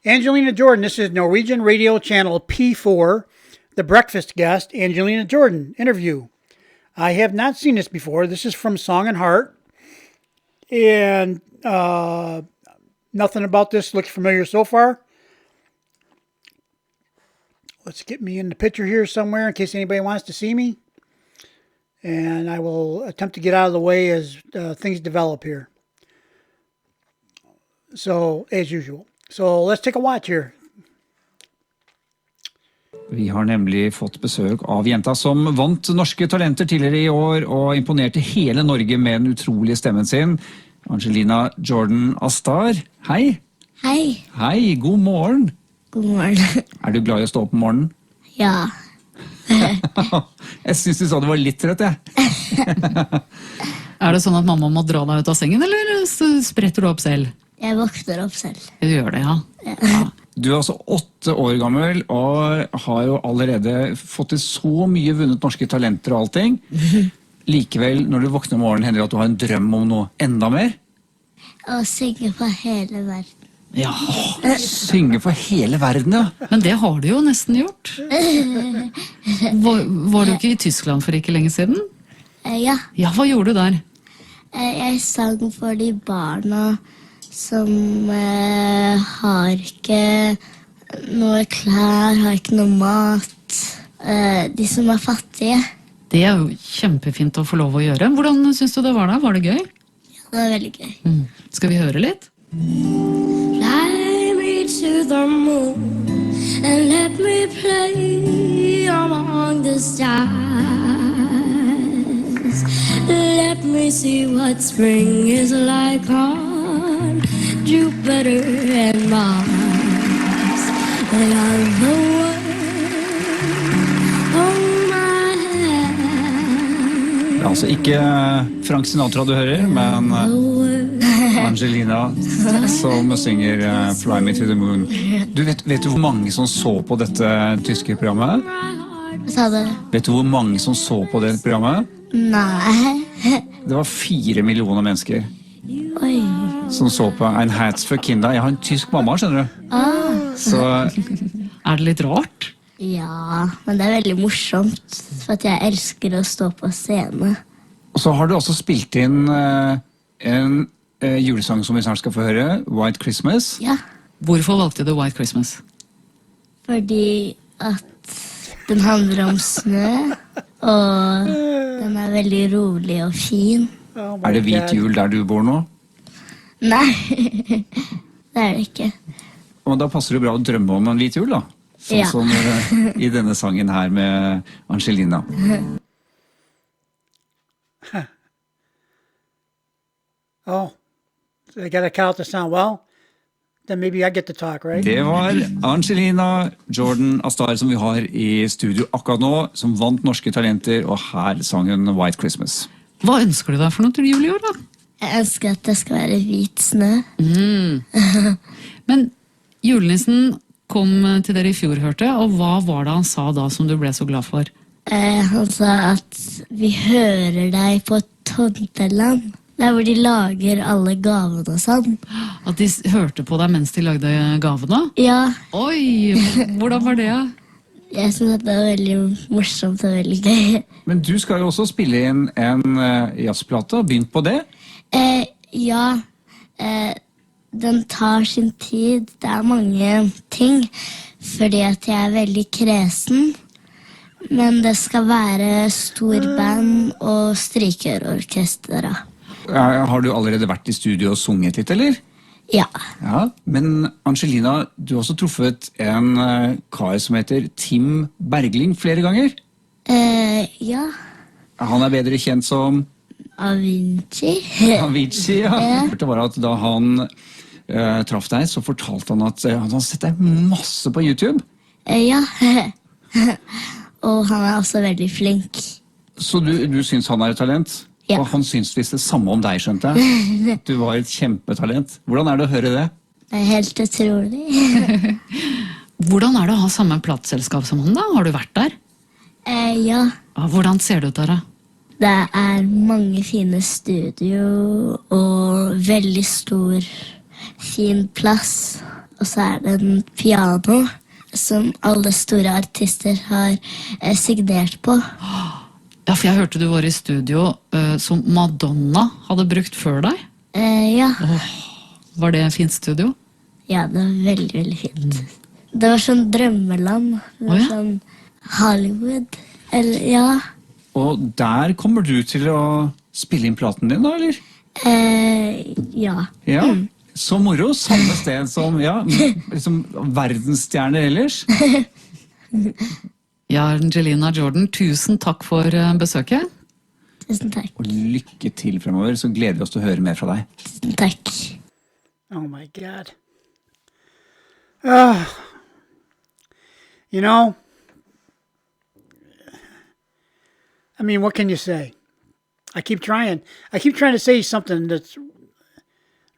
Angelina Jordan, this is Norwegian Radio Channel P4, the breakfast guest, Angelina Jordan, interview. I have not seen this before. This is from Song and Heart. And nothing about this looks familiar so far. Let's get me in the picture here somewhere in case anybody wants to see me. And I will attempt to get out of the way as things develop here. So, as usual. So, let's take a watch here. Vi har nemlig fått besøk av jenta som vant norske talenter tidligere i år og imponerte hele Norge med den utrolige stemmen sin. Angelina Jordan Hustad. Hei. Hei. Hei, god morgen. God morgen. Er du glad i å stå opp om morgenen? Ja. Jeg synes du sa du var litt trøtt, jeg. Er det sånn at mamma må dra deg ut av sengen, eller spretter du opp selv? Jeg våkner opp selv. Du gjør det, ja. Ja. Du er altså 8 år gammel og har jo allerede fått til så mye vunnet norske talenter og allting. Likevel, når du våkner om morgenen, hender det at du har en drøm om noe enda mer? Å synge for hele verden. Ja. Synge for hele verden, ja. Men det har du jo nesten gjort. Var du ikke i Tyskland for ikke lenge siden? Ja. Ja, hva gjorde du der? Jeg sang for de barna som har ikke noe klær, har ikke noe mat. De som er fattige. Det er jo kjempefint å få lov å gjøre. Hvordan synes du det var da? Var det gøy? Ja, det var veldig gøy. Skal vi høre litt? Fly me to the moon and let me play among the stars. Let me see what spring is like on Jupiter and Mars. And I'm the one on my hand. Det er altså ikke Frank Sinatra du hører, men Angelina som synger Fly Me to the Moon. Du vet du hvor mange som så på dette tyske programmet? Hva sa du? Vet du hvor mange som så på det programmet? Nei. Det var 4 millioner mennesker Oi. som så på Ein Herz für Kinder. Jeg har en tysk mamma, skjønner du? Så Er det litt rart? Ja, men det er veldig morsomt, for at jeg elsker å stå på scene. Og så har du også spilt inn en julesang som vi snart skal få høre, White Christmas. Ja, Hvorfor valgte du White Christmas? fordi at den handler om snø, og den er veldig rolig og fin. Oh my Er det hvit God. jul der du bor nå? Nei, det er det ikke. Og da passer det bra å drømme om en hvit jul, da. Sånn Ja. som i denne sangen her med Angelina. Oh, so I gotta cut out the sound. Well, then maybe I get to talk, right? Det var Angelina Jordan Hustad som vi har i studio akkurat nå, som vant norske talenter, og her sang hun White Christmas. Hva ønsker du deg for noe til jul i år, da? Jeg ønsker at det skal være hvit snø. Men julenissen kom til dere i fjor, hørte jeg, og hva var det han sa da som du ble så glad for? Han sa at vi hører deg på Tomteland, der hvor de lager alle gavene og sånn. At de hørte på deg mens de lagde gavene? Ja, Oi, hvordan var det? jeg synes at det var veldig morsomt og veldig gøy. Men du skal jo også spille inn en jazzplate, begynt på det? Ja, den tar sin tid. Det er mange ting, fordi at jeg er veldig kresen. Men det skal være stor band og strykørorkester. Har du allerede vært i studio og sunget litt, eller? Ja. Ja, men Angelina, du har også truffet en kar som heter Tim Bergling flere ganger. Ja. Han er bedre kjent som Avicii. Avicii, ja. Det var at da han traff deg, så fortalte han at han hadde sett deg masse på YouTube. Ja. Og han er også veldig flink. Så du syns han er et talent? Ja. Og han syns visst det samme om deg, skjønte jeg. Du var et kjempetalent. Hvordan er det å høre det? Det er helt utrolig. Hvordan er det å ha samme plateselskap som han da? Har du vært der? Ja. Hvordan ser det ut der da? Det er mange fine studio og veldig stor, fin plass. og så det en piano som alle store artister har signert på. Ja, for jeg hørte du var i studio som Madonna hadde brukt før deg. Ja. Var det en fint studio? Ja, det var veldig, veldig fint. Det var sånn drømmeland. Det var sånn Hollywood. Eller, ja. Og der kommer du til å spille inn platen din, da, eller? Ja. Ja, så moro. Samme sted som liksom verdensstjerner ellers. Ja, Angelina Jordan, tusen takk for besøket. Tusen takk. Og lykke til fremover, så gleder vi oss til å høre mer fra deg. Tusen takk. Oh my God. You know, I mean, what can you say? I keep trying to say something that's,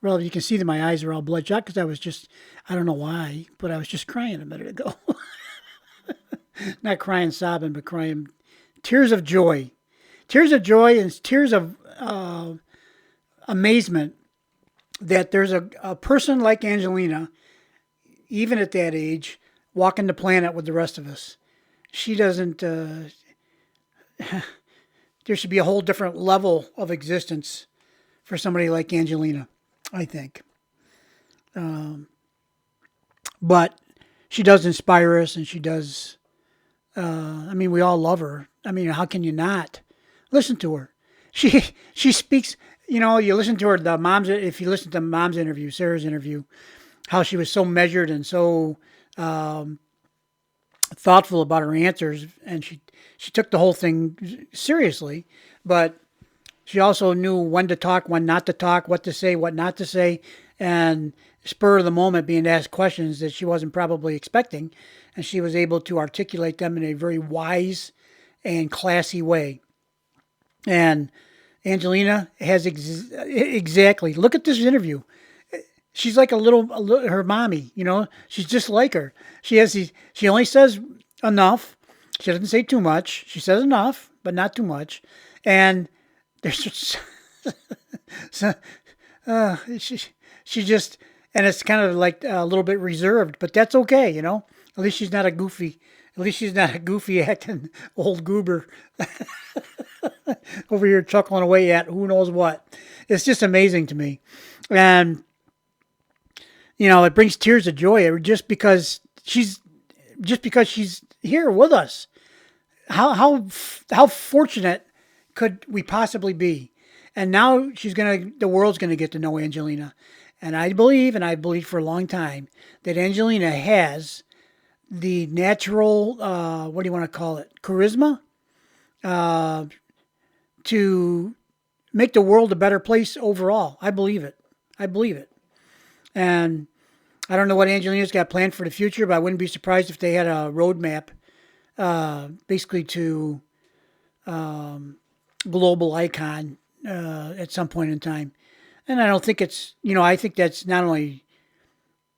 well, you can see that my eyes are all bloodshot because I don't know why, but I was just crying a minute ago. Not crying, sobbing, but crying tears of joy. Tears of joy and tears of amazement that there's a person like Angelina, even at that age, walking the planet with the rest of us. She doesn't... there should be a whole different level of existence for somebody like Angelina, I think. But she does inspire us, and she does... I mean, we all love her. I mean, how can you not? Listen to her. She speaks, you know, you listen to her, if you listen to Mom's interview, Sarah's interview, how she was so measured and so thoughtful about her answers, and she took the whole thing seriously, but she also knew when to talk, when not to talk, what to say, what not to say, and spur of the moment being asked questions that she wasn't probably expecting, and she was able to articulate them in a very wise and classy way. And Angelina has exactly, look at this interview. She's like a little, her mommy, you know, she's just like her. She only says enough. She doesn't say too much. She says enough, but not too much. And there's just, she just, and it's kind of like a little bit reserved, but that's okay, you know. At least she's not a goofy acting old goober over here chuckling away at who knows what. It's just amazing to me. And, you know, it brings tears of joy just because she's here with us. How fortunate could we possibly be? And now the world's going to get to know Angelina. And I believe for a long time, that Angelina has the natural, what do you want to call it? Charisma, to make the world a better place overall. I believe it. And I don't know what Angelina's got planned for the future, but I wouldn't be surprised if they had a roadmap, basically to global icon at some point in time. And I don't think it's, you know, I think that's not only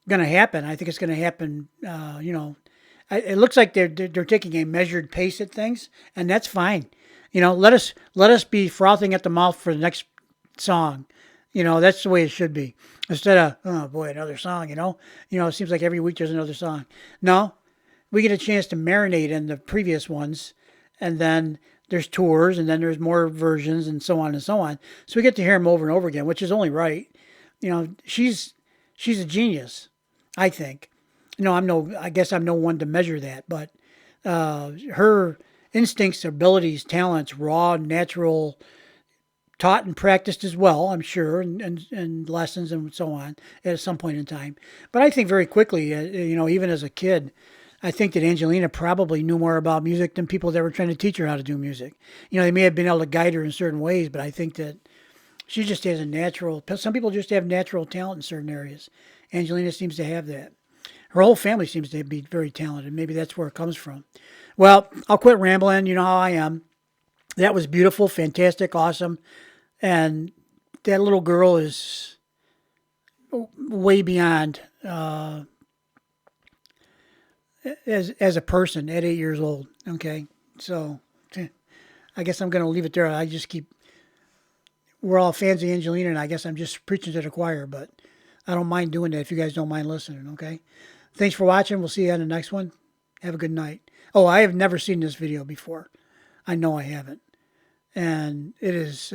going to happen. I think it's going to happen, you know. It looks like they're taking a measured pace at things, and that's fine. You know, let us be frothing at the mouth for the next song. You know, that's the way it should be. Instead of, oh boy, another song, you know. You know, it seems like every week there's another song. No, we get a chance to marinate in the previous ones, and then there's tours, and then there's more versions, and so on and so on. So we get to hear them over and over again, which is only right. You know, she's a genius, I think. No, I guess I'm no one to measure that, but her instincts, abilities, talents, raw, natural, taught and practiced as well, I'm sure, and lessons and so on at some point in time. But I think very quickly, you know, even as a kid, I think that Angelina probably knew more about music than people that were trying to teach her how to do music. You know, they may have been able to guide her in certain ways, but I think that she just has a natural, some people just have natural talent in certain areas. Angelina seems to have that. Her whole family seems to be very talented. Maybe that's where it comes from. Well, I'll quit rambling. You know how I am. That was beautiful, fantastic, awesome. And that little girl is way beyond as a person at 8 years old. Okay, so I guess I'm going to leave it there. We're all fans of Angelina, and I guess I'm just preaching to the choir, but I don't mind doing that if you guys don't mind listening, okay? Thanks for watching. We'll see you on the next one. Have a good night. Oh, I have never seen this video before. I know I haven't. And it is